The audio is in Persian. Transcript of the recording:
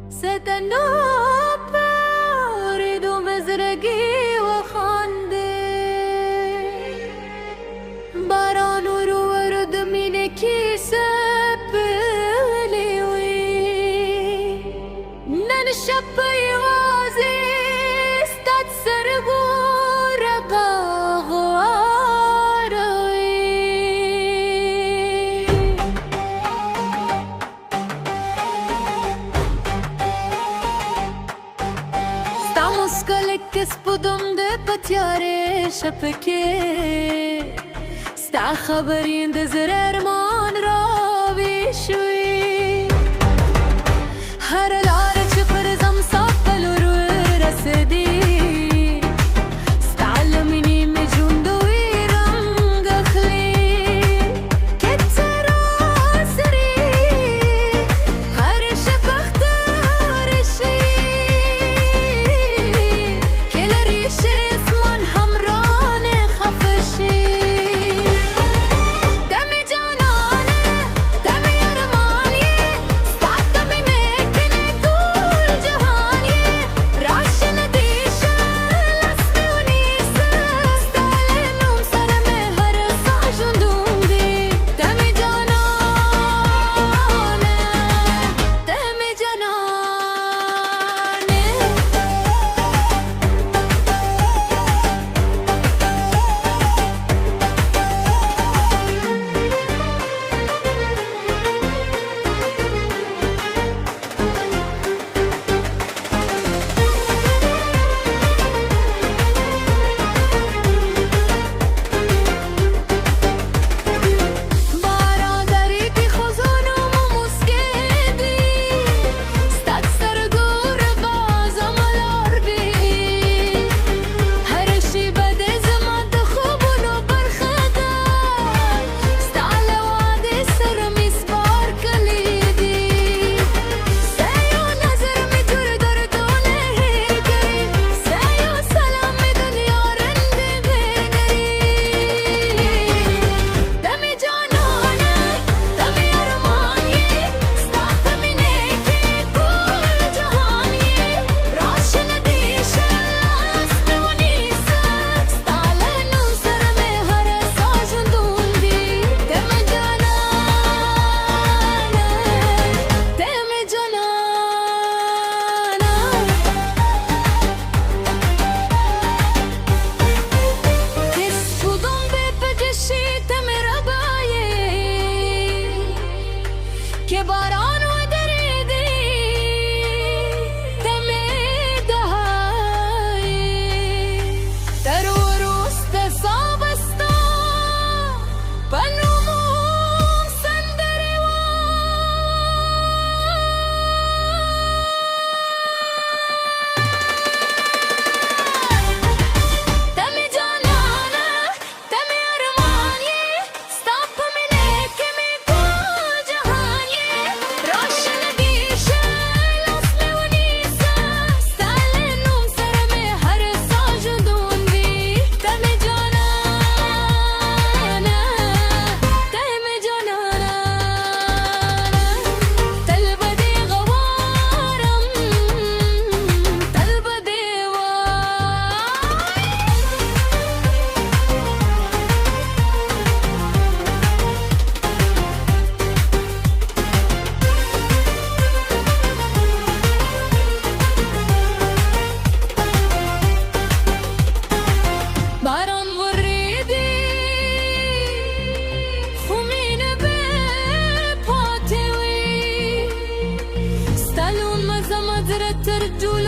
ستنوب أريد مزرقي وخندي باران ورد من كيسة بليوي ننشب يوازي استاد سرقو Muscale spodom de patiare shapke sta khabarin de zerer man ravi shui har lar chqar zam saqal ru rasdi استعلمني مجنون دويرم دخلي كتر عسري هر شفخت رشي كل ريش اسمن حمران خفشي دمي جانانه دمي ارماني استعدت منك طول جهاني راشن ديشه لسمي ونيسه استعلنهم سلمي هر صاحجون دومدي دمي جانانه دمي جانانه برادری بی خزانم و مسکدی استاد سرگور بازم الاربی هر شی بده زماد خوبون و برخدار استعل وعده سر مسبار کلیدی سیو نظر می جور دردونه هرگری سیو سلام می دنیا رنده بگری دمی جانانه دمی ارمانی استعدت منك كل جهاني راشن ديشه اسمي ونيسه استعلنهم سرمي هر صاحجون دومدي دمی جانانه دمی جانانه تسفودم بپجشی تمربایی که باران و دریدی تمیدهایی در وروست سابستا پنومون سندری دمی جانانه دمی ارمانی استعدت منك كل جهاني راشن ديشه لسمي ونيسه استعلنهم سرمي هر صاحجون دومدي دمی جانانه دمی جانانه تلبدي غوارم تلبدي باران وريدي خمين بپاتوي استلون مزمد رتر جول